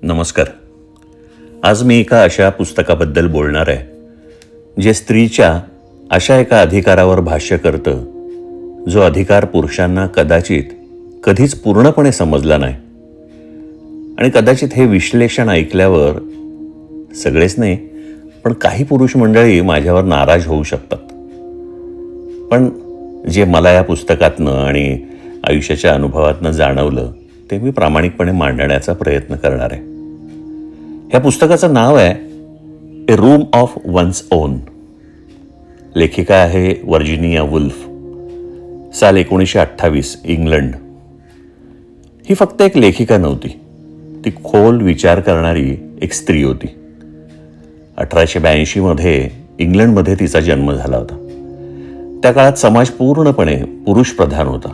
नमस्कार. आज मी एका अशा पुस्तकाबद्दल बोलणार आहे जे स्त्रीच्या अशा एका अधिकारावर भाष्य करतं जो अधिकार पुरुषांना कदाचित कधीच पूर्णपणे समजला नाही. आणि कदाचित हे विश्लेषण ऐकल्यावर सगळेच नाही पण काही पुरुष मंडळी माझ्यावर नाराज होऊ शकतात. पण जे मला या पुस्तकातनं आणि आयुष्याच्या अनुभवातनं जाणवलं ते मी प्रामाणिकपणे मांडण्याचा प्रयत्न करणार आहे. ह्या पुस्तकाचं नाव आहे ए रूम ऑफ वन्स ओन. लेखिका आहे वर्जिनिया वुल्फ. साल 1928, इंग्लंड. ही फक्त एक लेखिका नव्हती, ती खोल विचार करणारी एक स्त्री होती. 1882 इंग्लंडमध्ये तिचा जन्म झाला होता. त्या काळात समाज पूर्णपणे पुरुष प्रधान होता.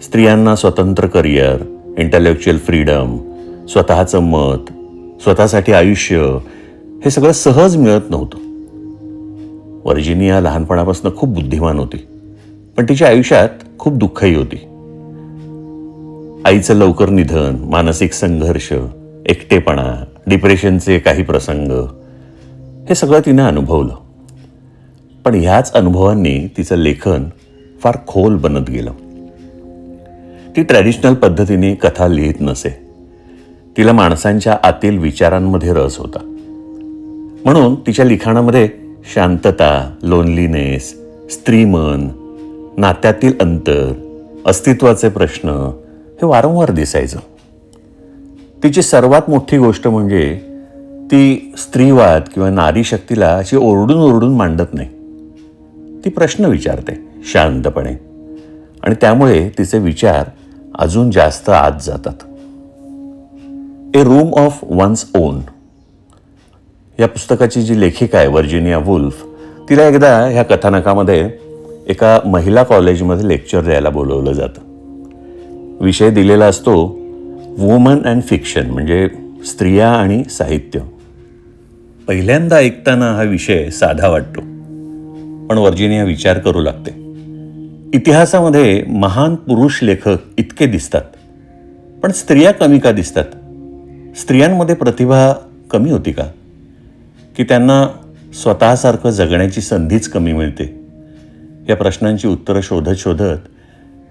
स्त्रियांना स्वतंत्र करिअर, इंटेलेक्च्युअल फ्रीडम, स्वतःचं मत, स्वतःसाठी आयुष्य हे सगळं सहज मिळत नव्हतं. वर्जिनिया लहानपणापासून खूप बुद्धिमान होती, पण तिच्या आयुष्यात खूप दुःखही होती. आईचं लवकर निधन, मानसिक संघर्ष, एकटेपणा, डिप्रेशनचे काही प्रसंग हे सगळं तिनं अनुभवलं. पण ह्याच अनुभवांनी तिचं लेखन फार खोल बनत गेलं. ती ट्रॅडिशनल पद्धतीने कथा लिहित नसे. तिला माणसांच्या आतील विचारांमध्ये रस होता. म्हणून तिच्या लिखाणामध्ये शांतता, लोनलीनेस, स्त्रीमन, नात्यातील अंतर, अस्तित्वाचे प्रश्न हे वारंवार दिसायचं. तिची सर्वात मोठी गोष्ट म्हणजे ती स्त्रीवाद किंवा नारी शक्तीला अशी ओरडून ओरडून मांडत नाही. ती प्रश्न विचारते शांतपणे, आणि त्यामुळे तिचे विचार अजून जास्त आत जातात. ए रूम ऑफ वन्स ओन या पुस्तकाची जी लेखिका आहे वर्जिनिया वुल्फ, तिला एकदा ह्या कथानकामध्ये एका महिला कॉलेजमध्ये लेक्चर द्यायला बोलवलं जातं. विषय दिलेला असतो वुमन अँड फिक्शन, म्हणजे स्त्रिया आणि साहित्य. पहिल्यांदा ऐकताना हा विषय साधा वाटतो, पण वर्जिनिया विचार करू लागते. इतिहासामध्ये महान पुरुष लेखक इतके दिसतात, पण स्त्रिया कमी का दिसतात? स्त्रियांमध्ये प्रतिभा कमी होती का? की त्यांना स्वतःसारखं जगण्याची संधीच कमी मिळते? या प्रश्नांची उत्तरं शोधत शोधत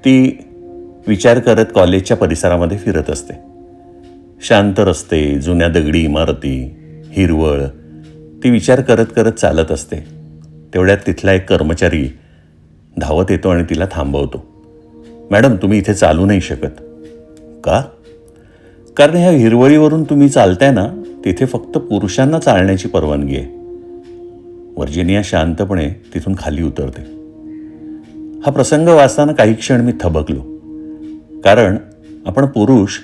ती विचार करत कॉलेजच्या परिसरामध्ये फिरत असते. शांत रस्ते, जुन्या दगडी इमारती, हिरवळ, ती विचार करत करत चालत असते. तेवढ्यात तिथला एक कर्मचारी धावत येतो आणि तिला थांबवतो. मॅडम, तुम्ही इथे चालू नाही शकत. का? कारण ह्या हिरवळीवरून तुम्ही चालताय ना, तिथे फक्त पुरुषांना चालण्याची परवानगी आहे. वर्जिनिया शांतपणे तिथून खाली उतरते. हा प्रसंग वाचताना काही क्षण मी थबकलो, कारण आपण पुरुष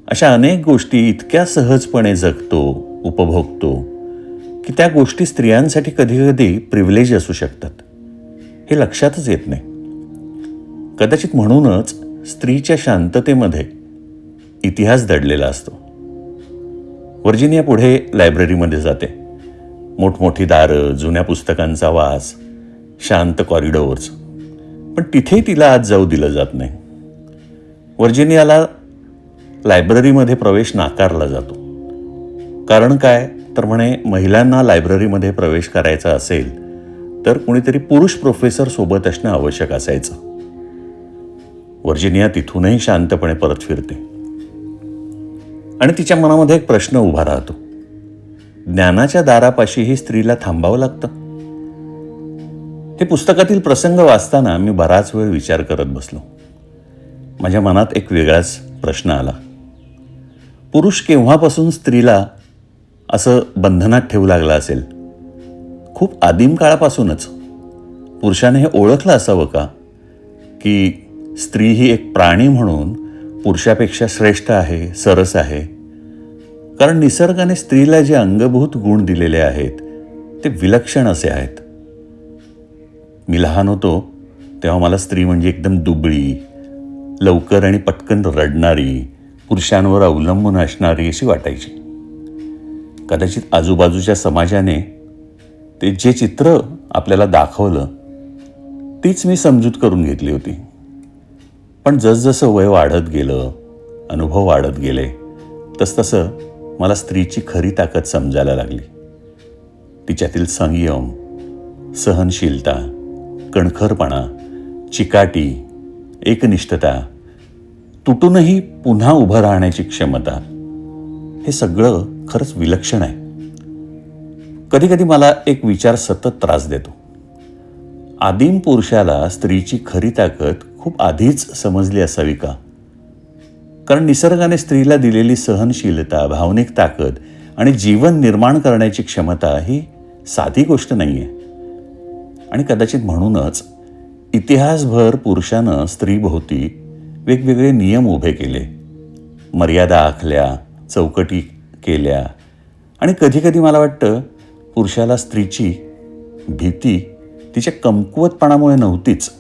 अशा अनेक गोष्टी इतक्या सहजपणे जगतो, उपभोगतो की त्या गोष्टी स्त्रियांसाठी कधी कधी प्रिव्हिलेज असू शकतात, हे लक्षातच येत नाही. कदाचित म्हणूनच स्त्रीच्या शांततेमध्ये इतिहास दडलेला असतो. वर्जिनिया पुढे लायब्ररीमध्ये जाते. मोठमोठी दारं, जुन्या पुस्तकांचा वास, शांत कॉरिडोर्स, पण तिथे तिला आज जाऊ दिलं जात नाही. वर्जिनियाला लायब्ररीमध्ये प्रवेश नाकारला जातो. कारण काय? तर म्हणे महिलांना लायब्ररीमध्ये प्रवेश करायचा असेल तर कुणीतरी पुरुष प्रोफेसर सोबत असणं आवश्यक असायचं. वर्जिनिया तिथूनही शांतपणे परत फिरते आणि तिच्या मनामध्ये एक प्रश्न उभा राहतो. ज्ञानाच्या दारापाशीही स्त्रीला थांबावं लागतं? हे पुस्तकातील प्रसंग वाचताना मी बराच वेळ विचार करत बसलो. माझ्या मनात एक वेगळाच प्रश्न आला. पुरुष केव्हापासून स्त्रीला असं बंधनात ठेवू लागला असेल? खूप आदिम काळापासूनच. पुरुषाने हे ओळखलं असावं का की स्त्री ही एक प्राणी म्हणून पुरुषापेक्षा श्रेष्ठ आहे, सरस आहे? कारण निसर्गाने स्त्रीला जे अंगभूत गुण दिलेले आहेत ते विलक्षण असे आहेत. मी लहान होतो तेव्हा मला स्त्री म्हणजे एकदम दुबळी, लवकर आणि पटकन रडणारी, पुरुषांवर अवलंबून असणारी अशी वाटायची. कदाचित आजूबाजूच्या समाजाने ते जे चित्र आपल्याला दाखवलं तीच मी समजूत करून घेतली होती. पण जसजसं वय वाढत गेलं, अनुभव वाढत गेले, तसतसं मला स्त्रीची खरी ताकद समजायला लागली. तिच्यातील संयम, सहनशीलता, कणखरपणा, चिकाटी, एकनिष्ठता, तुटूनही पुन्हा उभं राहण्याची क्षमता, हे सगळं खरंच विलक्षण आहे. कधी कधी मला एक विचार सतत त्रास देतो. आदिम पुरुषाला स्त्रीची खरी ताकद खूप आधीच समजली असावी का? कारण निसर्गाने स्त्रीला दिलेली सहनशीलता, भावनिक ताकद आणि जीवन निर्माण करण्याची क्षमता ही साधी गोष्ट नाही आहे. आणि कदाचित म्हणूनच इतिहासभर पुरुषानं स्त्रीभोवती वेगवेगळे नियम उभे केले, मर्यादा आखल्या, चौकटी केल्या. आणि कधीकधी मला वाटतं पुरुषाला स्त्रीची भीती तिच्या कमकुवतपणामुळे नव्हतीच,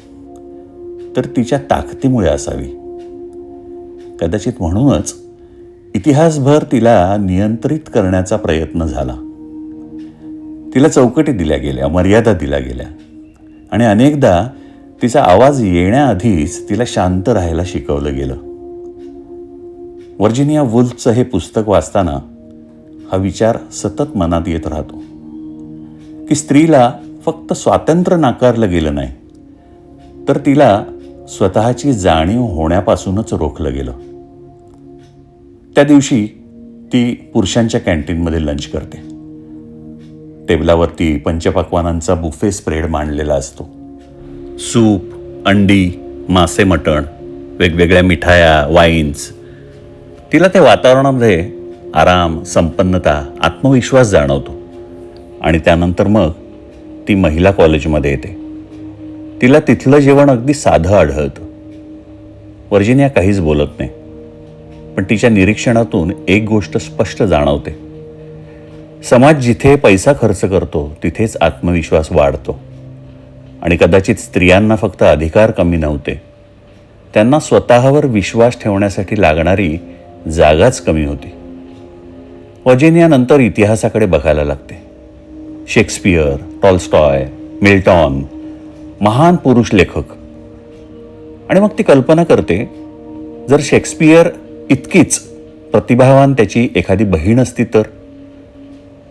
तर तिच्या ताकदीमुळे असावी. कदाचित म्हणूनच इतिहासभर तिला नियंत्रित करण्याचा प्रयत्न झाला. तिला चौकटी दिल्या गेल्या, मर्यादा दिल्या गेल्या आणि अनेकदा तिचा आवाज येण्याआधीच तिला शांत राहायला शिकवलं गेलं. व्हर्जिनिया वुल्फचं हे पुस्तक वाचताना हा विचार सतत मनात येत राहतो की स्त्रीला फक्त स्वातंत्र्य नाकारलं गेलं नाही, तर तिला स्वतःची जाणीव होण्यापासूनच रोखलं गेलं. त्या दिवशी ती पुरुषांच्या कॅन्टीनमध्ये लंच करते. टेबलावरती पंचपक्वानांचा बुफे स्प्रेड मांडलेला असतो. सूप, अंडी, मासे, मटण, वेगवेगळ्या मिठाया, वाईन्स. तिला त्या वातावरणामध्ये आराम, संपन्नता, आत्मविश्वास जाणवतो. आणि त्यानंतर मग ती महिला कॉलेजमध्ये येते. तिला तिथलं जेवण अगदी साधं आढळतं. व्हर्जिनिया काहीच बोलत नाही, पण तिच्या निरीक्षणातून एक गोष्ट स्पष्ट जाणवते. समाज जिथे पैसा खर्च करतो तिथेच आत्मविश्वास वाढतो. आणि कदाचित स्त्रियांना फक्त अधिकार कमी नव्हते, त्यांना स्वतःवर विश्वास ठेवण्यासाठी लागणारी जागाच कमी होती. व्हर्जिनिया नंतर इतिहासाकडे बघायला लागते. शेक्सपियर, टॉल्स्टॉय, मिल्टॉन, महान पुरुष लेखक. आणि मग ती कल्पना करते, जर शेक्सपियर इतकीच प्रतिभावान त्याची एखादी बहीण असती तर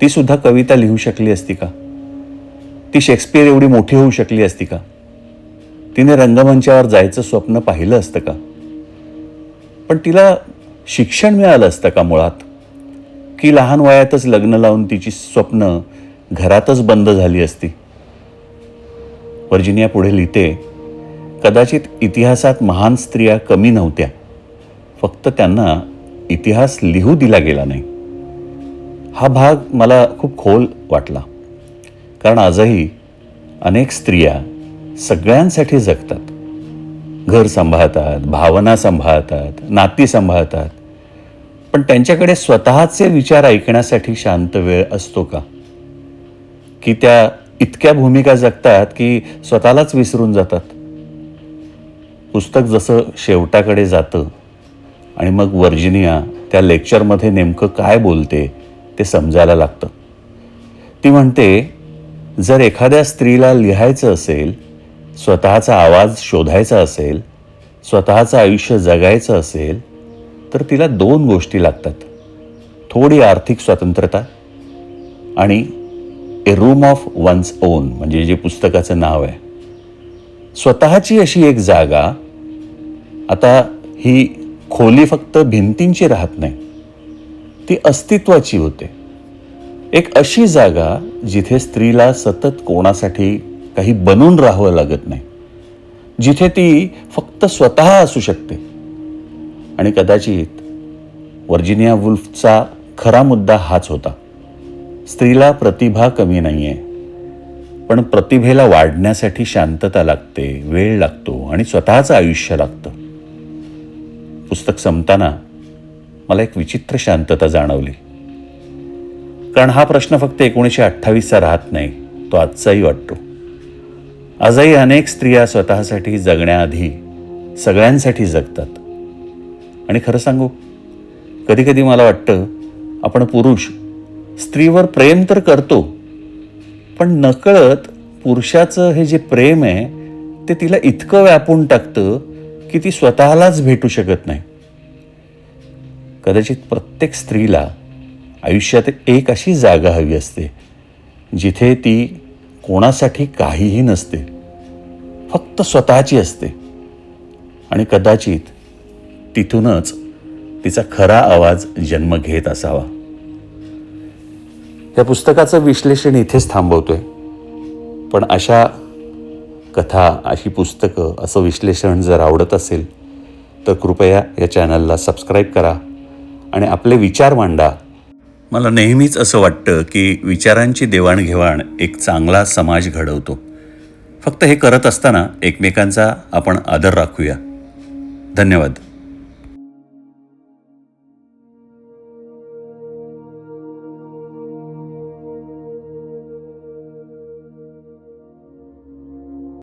ती सुद्धा कविता लिहू शकली असती का? ती शेक्सपियर एवढी मोठी होऊ शकली असती का? तिने रंगमंचावर जायचं स्वप्न पाहिलं असतं का? पण तिला शिक्षण मिळालं असतं का मुळात? की लहान वयातच लग्न लावून तिची स्वप्न घरातच बंद झाली असती? व्हर्जिनिया पुढे लिहिते, कदाचित इतिहासात महान स्त्रिया कमी नव्हत्या, फक्त त्यांना इतिहास लिहू दिला गेला नाही. हा भाग मला खूप खोल वाटला, कारण आजही अनेक स्त्रिया सगळ्यांसाठी जगतात. घर सांभाळतात, भावना सांभाळतात, नाती सांभाळतात, पण त्यांच्याकडे स्वतःचे विचार ऐकण्यासाठी शांत वेळ असतो का? की त्या इतक्या भूमिका जगतात की स्वतःलाच विसरून जातात. पुस्तक जसं शेवटाकडे जातं आणि मग व्हर्जिनिया त्या लेक्चरमध्ये नेमकं काय बोलते ते समजायला लागतं. ती म्हणते, जर एखाद्या स्त्रीला लिहायचं असेल, स्वतःचा आवाज शोधायचा असेल, स्वतःचं आयुष्य जगायचं असेल, तर तिला 2 गोष्टी लागतात. थोडी आर्थिक स्वतंत्रता आणि ए रूम ऑफ वन्स ओन, म्हणजे जे पुस्तकाचं नाव आहे. स्वतःची अशी एक जागा. आता ही खोली फक्त भिंतींची राहत नाही, ती अस्तित्वाची होते. एक अशी जागा जिथे स्त्रीला सतत कोणासाठी काही बनून राहावं लागत नाही, जिथे ती फक्त स्वतः असू शकते. आणि कदाचित व्हर्जिनिया वुल्फचा खरा मुद्दा हाच होता. स्त्रीला प्रतिभा कमी नाहीये, पण प्रतिभेला वाढण्यासाठी शांतता लागते, वेळ लागतो आणि स्वतःचं आयुष्य लागतं. पुस्तक संपताना मला एक विचित्र शांतता जाणवली, कारण हा प्रश्न फक्त 1928चा राहत नाही, तो आजचाही वाटतो. आजही अनेक स्त्रिया स्वतःसाठी जगण्याआधी सगळ्यांसाठी जगतात. आणि खरं सांगू, कधी कधी मला वाटतं आपण पुरुष स्त्रीवर प्रेम तर करतो, पण नकळत पुरुषाचं हे जे प्रेम आहे ते तिला इतकं व्यापून टाकतं की ती स्वतःलाच भेटू शकत नाही. कदाचित प्रत्येक स्त्रीला आयुष्यात एक अशी जागा हवी असते जिथे ती कोणासाठी काहीही नसते, फक्त स्वतःची असते. आणि कदाचित तिथूनच तिचा खरा आवाज जन्म घेत असावा. या पुस्तकाचं विश्लेषण इथेच थांबवतोय. पण अशा कथा, अशी पुस्तकं, असं विश्लेषण जर आवडत असेल तर कृपया या चॅनलला सबस्क्राईब करा आणि आपले विचार मांडा. मला नेहमीच असं वाटतं की विचारांची देवाणघेवाण एक चांगला समाज घडवतो. फक्त हे करत असताना एकमेकांचा आपण आदर राखूया. धन्यवाद.